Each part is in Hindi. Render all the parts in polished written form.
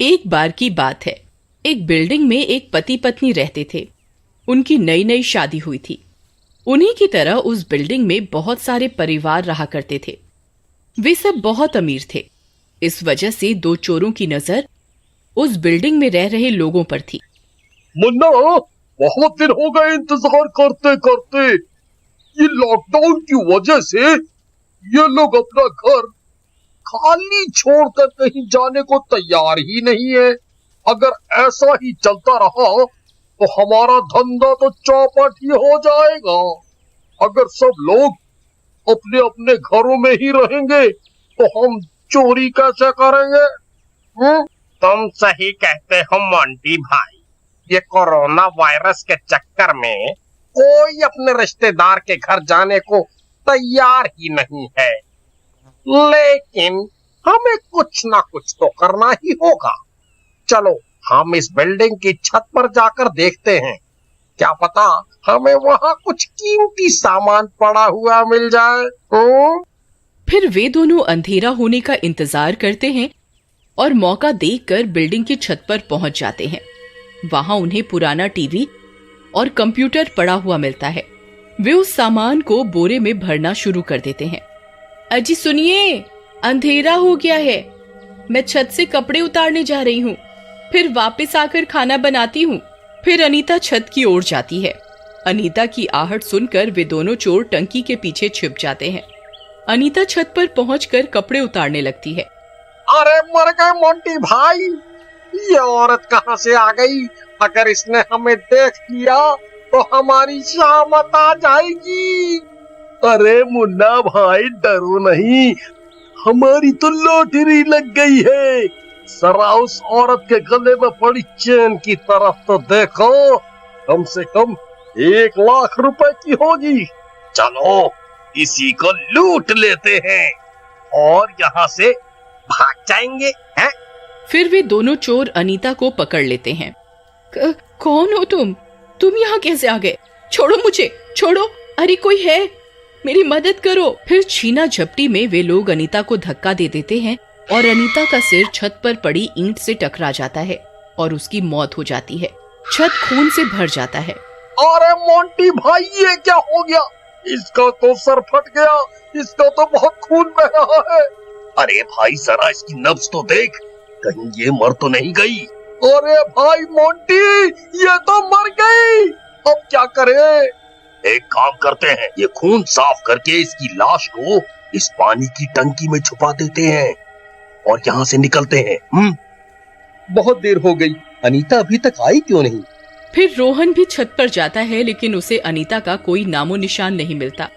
एक बार की बात है। एक बिल्डिंग में एक पति पत्नी रहते थे। उनकी नई नई शादी हुई थी। उन्हीं की तरह उस बिल्डिंग में बहुत सारे परिवार रहा करते थे। वे सब बहुत अमीर थे। इस वजह से दो चोरों की नजर उस बिल्डिंग में रह रहे लोगों पर थी। मुन्ना, बहुत दिन हो गए इंतजार करते करते। ये लॉकडाउन की वजह से ये लोग अपना घर खाली छोड़कर कहीं जाने को तैयार ही नहीं है। अगर ऐसा ही चलता रहा तो हमारा धंधा तो चौपट ही हो जाएगा। अगर सब लोग अपने अपने घरों में ही रहेंगे तो हम चोरी कैसे करेंगे? तुम सही कहते हो मोंटी भाई। ये कोरोना वायरस के चक्कर में कोई अपने रिश्तेदार के घर जाने को तैयार ही नहीं है। लेकिन हमें कुछ ना कुछ तो करना ही होगा। चलो हम इस बिल्डिंग की छत पर जाकर देखते हैं। क्या पता हमें वहाँ कुछ कीमती सामान पड़ा हुआ मिल जाए। फिर वे दोनों अंधेरा होने का इंतजार करते हैं और मौका देखकर बिल्डिंग की छत पर पहुंच जाते हैं। वहां उन्हें पुराना टीवी और कंप्यूटर पड़ा हुआ मिलता है। वे उस सामान को बोरे में भरना शुरू कर देते हैं। अजी सुनिए, अंधेरा हो गया है। मैं छत से कपड़े उतारने जा रही हूँ, फिर वापस आकर खाना बनाती हूँ। फिर अनीता छत की ओर जाती है। अनीता की आहट सुनकर वे दोनों चोर टंकी के पीछे छिप जाते हैं। अनीता छत पर पहुंचकर कपड़े उतारने लगती है। अरे मर गए मोंटी भाई, ये औरत कहाँ से आ गई? अगर इसने हमें देख लिया तो हमारी शामत आ जाएगी। अरे मुन्ना भाई, डरो नहीं, हमारी तो लॉटरी लग गई है। जरा उस औरत के गले में पड़ी चेन की तरफ तो देखो, कम से कम 1 लाख रुपए की होगी। चलो इसी को लूट लेते हैं और यहाँ से भाग जाएंगे हैं? फिर वे दोनों चोर अनीता को पकड़ लेते हैं। कौन हो तुम यहाँ कैसे आ गए? छोड़ो मुझे, छोड़ो। अरे कोई है, मेरी मदद करो। फिर छीना झपटी में वे लोग अनीता को धक्का दे देते हैं और अनीता का सिर छत पर पड़ी ईंट से टकरा जाता है और उसकी मौत हो जाती है। छत खून से भर जाता है। अरे मोंटी भाई, ये क्या हो गया? इसका तो सर फट गया, इसका तो बहुत खून बह रहा है। अरे भाई जरा इसकी नब्ज तो देख, कहीं ये मर तो नहीं गई? अरे भाई मोंटी, ये तो मर गई। अब क्या करें? एक काम करते हैं, ये खून साफ करके इसकी लाश को इस पानी की टंकी में छुपा देते हैं और यहाँ से निकलते हैं। बहुत देर हो गई, अनीता अभी तक आई क्यों नहीं? फिर रोहन भी छत पर जाता है, लेकिन उसे अनीता का कोई नामो निशान नहीं मिलता।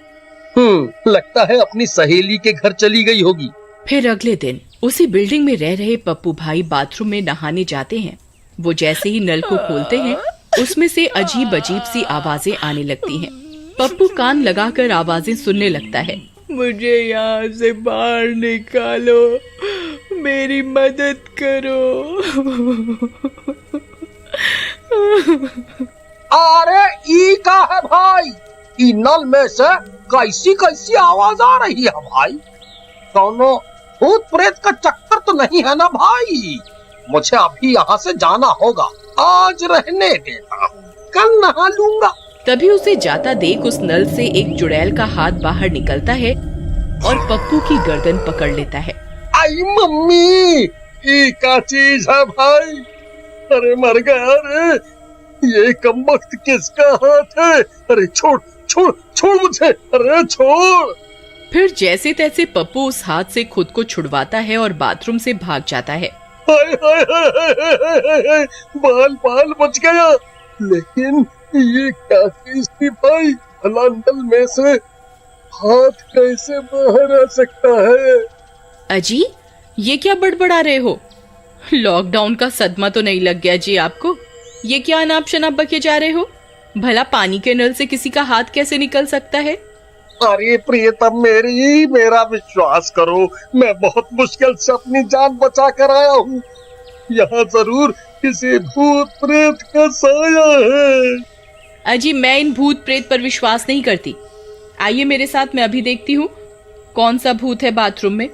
लगता है अपनी सहेली के घर चली गई होगी। फिर अगले दिन उसी बिल्डिंग में रह रहे पप्पू भाई बाथरूम में नहाने जाते हैं। वो जैसे ही नल को खोलते हैं, उसमें से अजीब अजीब सी आवाजें आने लगती हैं। पप्पू कान लगाकर आवाजें सुनने लगता है। मुझे यहाँ से बाहर निकालो, मेरी मदद करो। अरे ई का है भाई? ई नल में से कैसी कैसी आवाज आ रही है भाई? दोनों भूत प्रेत का चक्कर तो नहीं है ना भाई? मुझे अभी यहाँ से जाना होगा, आज रहने देता हूँ, कल नहा लूंगा। तभी उसे जाता देख उस नल से एक चुड़ैल का हाथ बाहर निकलता है और पप्पू की गर्दन पकड़ लेता है। आई मम्मी, ये क्या चीज है भाई? अरे मर गया रे, ये कमबख्त किसका हाथ है? अरे छोड़ छोड़ छोड़ मुझे, अरे छोड़। फिर जैसे तैसे पप्पू उस हाथ से खुद को छुड़वाता है और बाथरूम से भाग जाता है। हाय हाय हाय, बाल बाल बच गया। लेकिन ये क्या चीज थी भाई? भला नल में से हाथ कैसे बाहर आ सकता है? अजी, ये क्या बड़बड़ा रहे हो? लॉकडाउन का सदमा तो नहीं लग गया जी आपको? ये क्या अनाप शनाप बके जा रहे हो? भला पानी के नल से किसी का हाथ कैसे निकल सकता है? अरे प्रियतम मेरी, मेरा विश्वास करो, मैं बहुत मुश्किल से अपनी जान बचा कर आया हूँ। यहाँ जरूर किसी भूत प्रेत का साया है। अजी, मैं इन भूत प्रेत पर विश्वास नहीं करती। आइए मेरे साथ, मैं अभी देखती हूँ कौन सा भूत है बाथरूम में।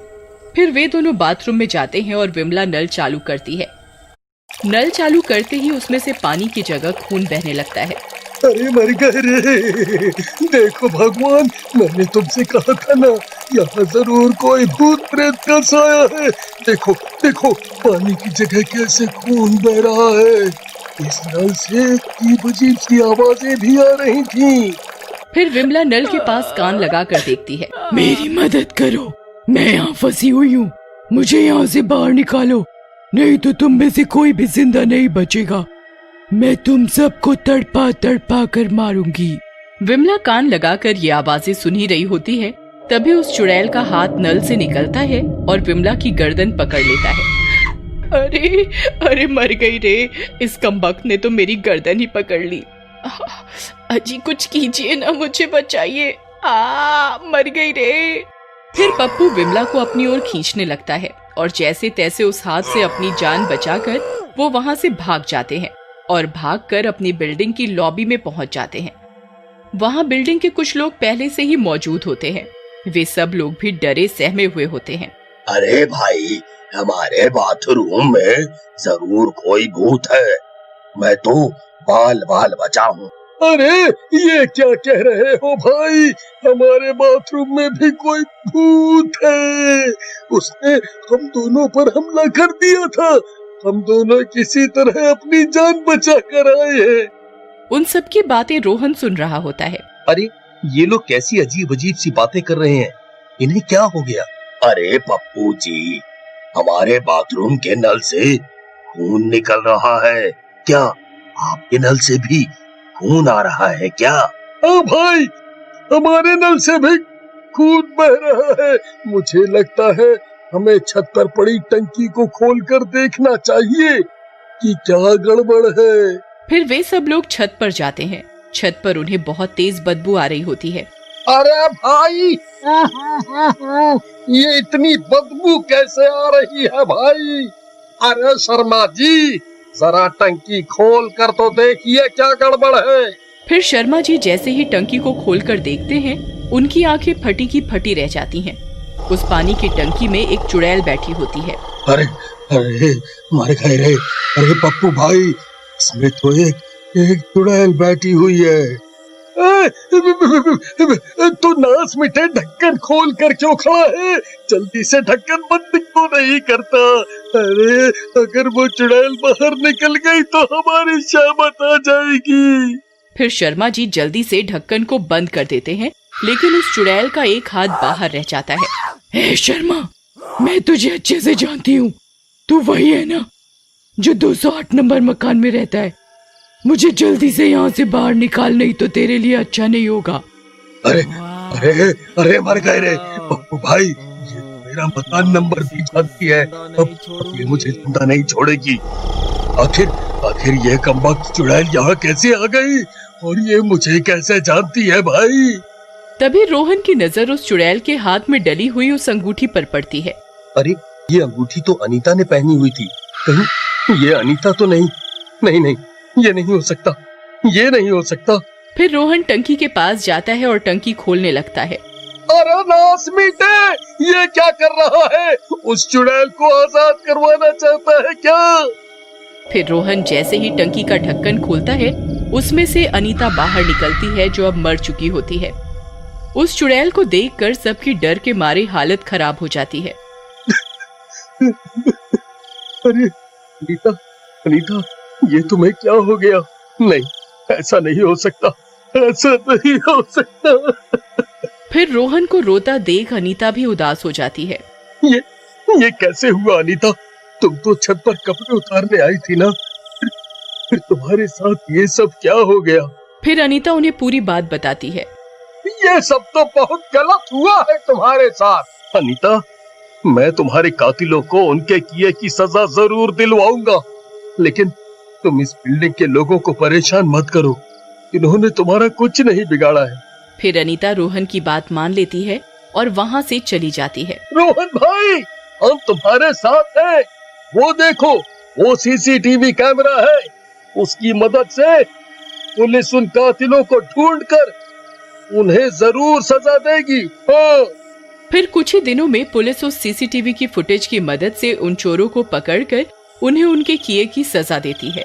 फिर वे दोनों बाथरूम में जाते हैं और विमला नल चालू करती है। नल चालू करते ही उसमें से पानी की जगह खून बहने लगता है। अरे मर गए रे। देखो भगवान, मैंने तुमसे कहा था ना, यहाँ जरूर कोई भूत प्रेत का साया है। देखो देखो, पानी की जगह कैसे खून बह रहा है। इस नल से अजीब सी आवाजें भी आ रही थी। फिर विमला नल के पास कान लगाकर देखती है। मेरी मदद करो, मैं यहाँ फंसी हुई हूँ, मुझे यहाँ से बाहर निकालो, नहीं तो तुम में से कोई भी जिंदा नहीं बचेगा। मैं तुम सबको तड़पा तड़पा कर मारूंगी। विमला कान लगाकर ये आवाजें सुन ही रही होती है, तभी उस चुड़ैल का हाथ नल से निकलता है और विमला की गर्दन पकड़ लेता है। अरे अरे मर गई रे, इस कमबख्त ने तो मेरी गर्दन ही पकड़ ली। अजी कुछ कीजिए ना, मुझे बचाइए, मर गई रे। फिर पप्पू विमला को अपनी ओर खींचने लगता है और जैसे तैसे उस हाथ से अपनी जान बचाकर वो वहां से भाग जाते हैं और भागकर अपनी बिल्डिंग की लॉबी में पहुंच जाते हैं। वहां बिल्डिंग के कुछ लोग पहले से ही मौजूद होते हैं। वे सब लोग भी डरे सहमे हुए होते हैं। अरे भाई, हमारे बाथरूम में जरूर कोई भूत है, मैं तो बाल बाल बचा हूँ। अरे ये क्या कह रहे हो भाई, हमारे बाथरूम में भी कोई भूत है। उसने हम दोनों पर हमला कर दिया था, हम दोनों किसी तरह अपनी जान बचा कर आए हैं। उन सब की बातें रोहन सुन रहा होता है। अरे ये लोग कैसी अजीब अजीब सी बातें कर रहे हैं, इन्हें क्या हो गया? अरे पप्पू जी, हमारे बाथरूम के नल से खून निकल रहा है, क्या आपके नल से भी खून आ रहा है क्या? हाँ भाई, हमारे नल से भी खून बह रहा है। मुझे लगता है हमें छत पर पड़ी टंकी को खोलकर देखना चाहिए कि क्या गड़बड़ है। फिर वे सब लोग छत पर जाते हैं। छत पर उन्हें बहुत तेज बदबू आ रही होती है। अरे भाई, ये इतनी बदबू कैसे आ रही है भाई? अरे शर्मा जी, जरा टंकी खोल कर तो देखिए क्या गड़बड़ है। फिर शर्मा जी जैसे ही टंकी को खोलकर देखते हैं, उनकी आंखें फटी की फटी रह जाती हैं। उस पानी की टंकी में एक चुड़ैल बैठी होती है। अरे अरे मर गए रे। अरे पप्पू भाई, इसमें तो एक चुड़ैल बैठी हुई है। तो नास मिटे, ढक्कन खोल कर क्यों खड़ा है? जल्दी से ढक्कन बंद क्यों नहीं करता? अरे अगर वो चुड़ैल बाहर निकल गई तो हमारी शामत आ जाएगी। फिर शर्मा जी जल्दी से ढक्कन को बंद कर देते हैं, लेकिन उस चुड़ैल का एक हाथ बाहर रह जाता है। शर्मा, मैं तुझे अच्छे से जानती हूँ, तू वही है ना जो 208 नंबर मकान में रहता है। मुझे जल्दी से यहाँ से बाहर निकाल, नहीं तो तेरे लिए अच्छा नहीं होगा। अरे अरे अरे मर गए रे पप्पू भाई, ये मेरा मकान नंबर भी जानती है, अब ये मुझे जिंदा नहीं छोड़ेगी। आखिर ये कमबख्त चुड़ैल यहाँ कैसे आ गई और ये मुझे कैसे जानती है भाई? तभी रोहन की नजर उस चुड़ैल के हाथ में डली हुई उस अंगूठी पर पड़ती है। अरे ये अंगूठी तो अनीता ने पहनी हुई थी, कहीं ये अनीता तो नहीं? नहीं, ये नहीं हो सकता, ये नहीं हो सकता। फिर रोहन टंकी के पास जाता है और टंकी खोलने लगता है। अरे नास मीटे, ये क्या कर रहा है? उस चुड़ैल को आजाद करवाना चाहता है क्या? फिर रोहन जैसे ही टंकी का ढक्कन खोलता है, उसमें से अनीता बाहर निकलती है जो अब मर चुकी होती है। उस चुड़ैल को देखकर सबकी डर के मारे हालत खराब हो जाती है। अरे अनीता, ये तुम्हें क्या हो गया? नहीं, ऐसा नहीं हो सकता, ऐसा नहीं हो सकता। फिर रोहन को रोता देख अनीता भी उदास हो जाती है। ये कैसे हुआ अनीता? तुम तो छत पर कपड़े उतारने आई थी ना, फिर तुम्हारे साथ ये सब क्या हो गया? फिर अनीता उन्हें पूरी बात बताती है। ये सब तो बहुत गलत हुआ है तुम्हारे साथ। अनीता, मैं तुम्हारे कातिलों को उनके किए की सजा जरूर दिलवाऊंगा, लेकिन तुम इस बिल्डिंग के लोगों को परेशान मत करो, इन्होंने तुम्हारा कुछ नहीं बिगाड़ा है। फिर अनीता रोहन की बात मान लेती है और वहाँ से चली जाती है। रोहन भाई, हम तुम्हारे साथ हैं। वो देखो, वो सीसीटीवी कैमरा है, उसकी मदद से पुलिस उन कातिलों को ढूंढकर उन्हें जरूर सजा देगी। हाँ। फिर कुछ ही दिनों में पुलिस उस सीसीटीवी की फुटेज की मदद से उन चोरों को पकड़कर उन्हें उनके किए की सजा देती है।